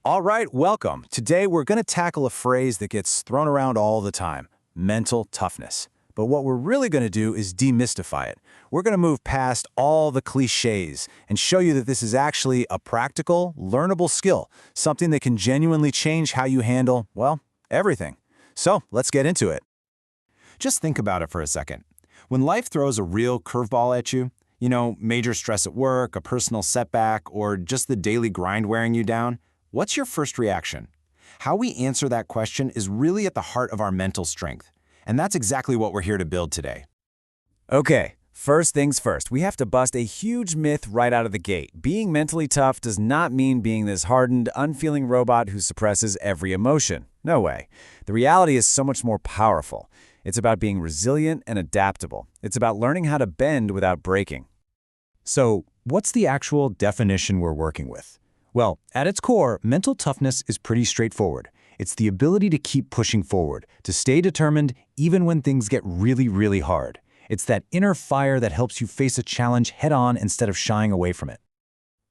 All right, welcome. Today we're going to tackle a phrase that gets thrown around all the time, mental toughness. But what we're really going to do is demystify it. We're going to move past all the cliches and show you that this is actually a practical, learnable skill, something that can genuinely change how you handle, well, everything. So let's get into it. Just think about it for a second. When life throws a real curveball at you, major stress at work, a personal setback, or just the daily grind wearing you down, what's your first reaction? How we answer that question is really at the heart of our mental strength. And that's exactly what we're here to build today. Okay, first things first, we have to bust a huge myth right out of the gate. Being mentally tough does not mean being this hardened, unfeeling robot who suppresses every emotion. No way. The reality is so much more powerful. It's about being resilient and adaptable. It's about learning how to bend without breaking. So, what's the actual definition we're working with? Well, at its core, mental toughness is pretty straightforward. It's the ability to keep pushing forward, to stay determined even when things get really, really hard. It's that inner fire that helps you face a challenge head-on instead of shying away from it.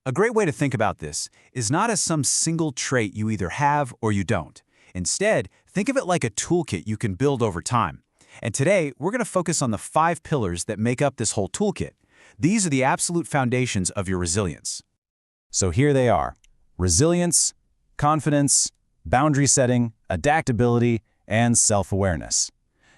A great way to think about this is not as some single trait you either have or you don't. Instead, think of it like a toolkit you can build over time. And today, we're going to focus on the 5 pillars that make up this whole toolkit. These are the absolute foundations of your resilience. So here they are: resilience, confidence, boundary setting, adaptability, and self-awareness.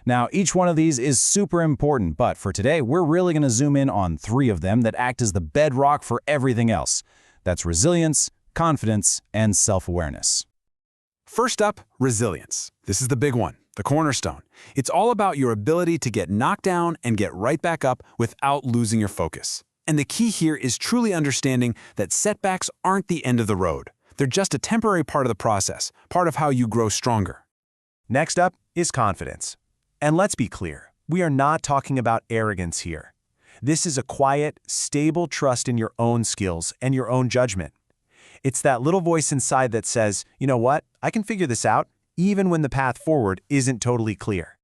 Now, each one of these is super important, but for today, we're really going to zoom in on 3 of them that act as the bedrock for everything else. That's resilience, confidence, and self-awareness. First up, resilience. This is the big one, the cornerstone. It's all about your ability to get knocked down and get right back up without losing your focus. And the key here is truly understanding that setbacks aren't the end of the road. They're just a temporary part of the process, part of how you grow stronger. Next up is confidence. And let's be clear, we are not talking about arrogance here. This is a quiet, stable trust in your own skills and your own judgment. It's that little voice inside that says, you know what, I can figure this out, even when the path forward isn't totally clear.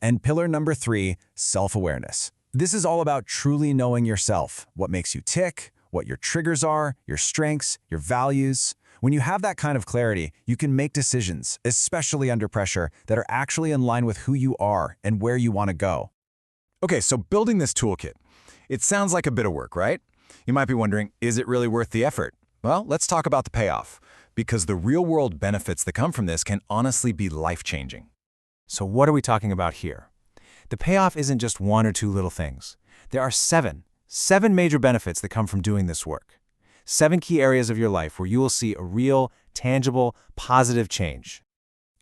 And pillar number 3, self-awareness. This is all about truly knowing yourself, what makes you tick, what your triggers are, your strengths, your values. When you have that kind of clarity, you can make decisions, especially under pressure, that are actually in line with who you are and where you want to go. Okay, so building this toolkit, it sounds like a bit of work, right? You might be wondering, is it really worth the effort? Well, let's talk about the payoff, because the real-world benefits that come from this can honestly be life-changing. So what are we talking about here? The payoff isn't just 1 or 2 little things. There are 7 major benefits that come from doing this work. 7 key areas of your life where you will see a real, tangible, positive change.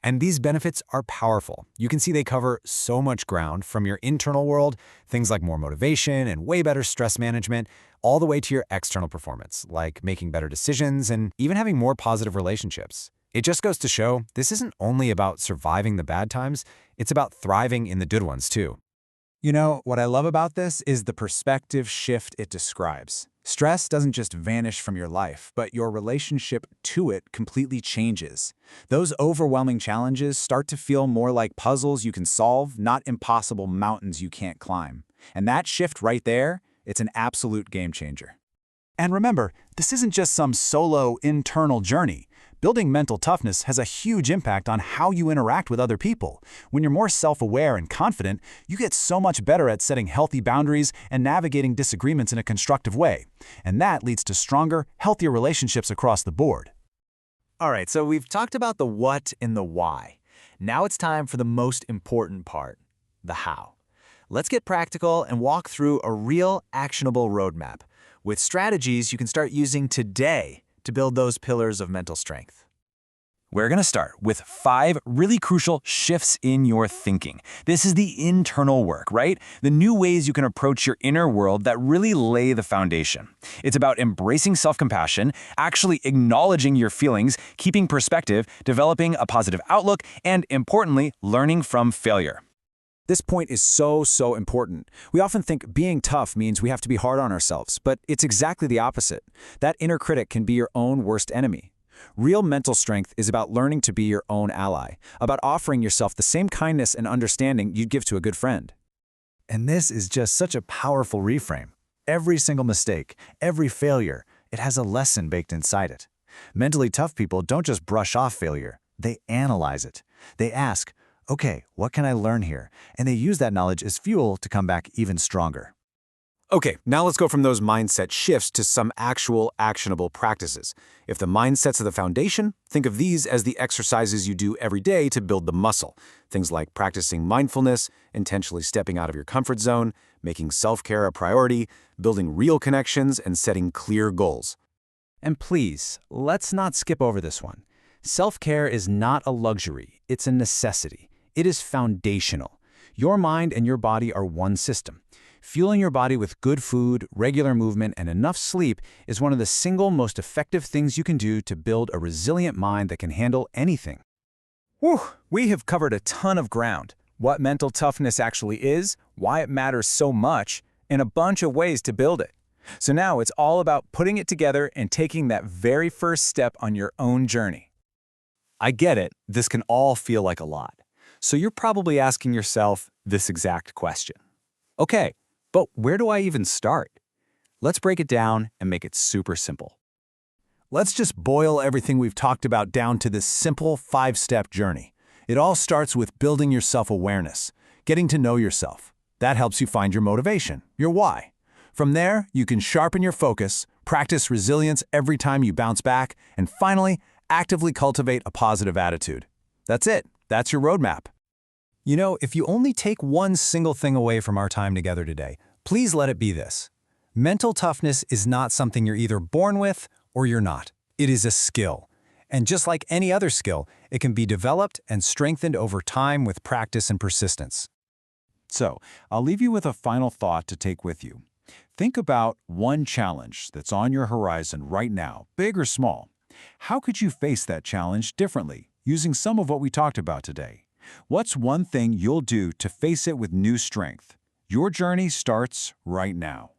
And these benefits are powerful. You can see they cover so much ground, from your internal world, things like more motivation and way better stress management, all the way to your external performance, like making better decisions and even having more positive relationships. It just goes to show this isn't only about surviving the bad times, it's about thriving in the good ones too. You know, what I love about this is the perspective shift it describes. Stress doesn't just vanish from your life, but your relationship to it completely changes. Those overwhelming challenges start to feel more like puzzles you can solve, not impossible mountains you can't climb. And that shift right there, it's an absolute game changer. And remember, this isn't just some solo internal journey. Building mental toughness has a huge impact on how you interact with other people. When you're more self-aware and confident, you get so much better at setting healthy boundaries and navigating disagreements in a constructive way. And that leads to stronger, healthier relationships across the board. All right, so we've talked about the what and the why. Now it's time for the most important part, the how. Let's get practical and walk through a real, actionable roadmap with strategies you can start using today to build those pillars of mental strength. We're going to start with 5 really crucial shifts in your thinking. This is the internal work, right? The new ways you can approach your inner world that really lay the foundation. It's about embracing self-compassion, actually acknowledging your feelings, keeping perspective, developing a positive outlook, and importantly, learning from failure. This point is so important. We often think being tough means we have to be hard on ourselves, but it's exactly the opposite. That inner critic can be your own worst enemy. Real mental strength is about learning to be your own ally, about offering yourself the same kindness and understanding you'd give to a good friend. And this is just such a powerful reframe. Every single mistake, every failure, it has a lesson baked inside it. Mentally tough people don't just brush off failure, they analyze it. They ask, okay, what can I learn here? And they use that knowledge as fuel to come back even stronger. Okay, now let's go from those mindset shifts to some actual actionable practices. If the mindsets are the foundation, think of these as the exercises you do every day to build the muscle. Things like practicing mindfulness, intentionally stepping out of your comfort zone, making self-care a priority, building real connections, and setting clear goals. And please, let's not skip over this one. Self-care is not a luxury, it's a necessity. It is foundational. Your mind and your body are one system. Fueling your body with good food, regular movement, and enough sleep is one of the single most effective things you can do to build a resilient mind that can handle anything. Whew, we have covered a ton of ground. What mental toughness actually is, why it matters so much, and a bunch of ways to build it. So now it's all about putting it together and taking that very first step on your own journey. I get it, this can all feel like a lot. So you're probably asking yourself this exact question. Okay, but where do I even start? Let's break it down and make it super simple. Let's just boil everything we've talked about down to this simple 5-step journey. It all starts with building your self-awareness, getting to know yourself. That helps you find your motivation, your why. From there, you can sharpen your focus, practice resilience every time you bounce back, and finally, actively cultivate a positive attitude. That's it. That's your roadmap. You know, if you only take one single thing away from our time together today, please let it be this. Mental toughness is not something you're either born with or you're not. It is a skill. And just like any other skill, it can be developed and strengthened over time with practice and persistence. So, I'll leave you with a final thought to take with you. Think about one challenge that's on your horizon right now, big or small. How could you face that challenge differently, using some of what we talked about today? What's one thing you'll do to face it with new strength? Your journey starts right now.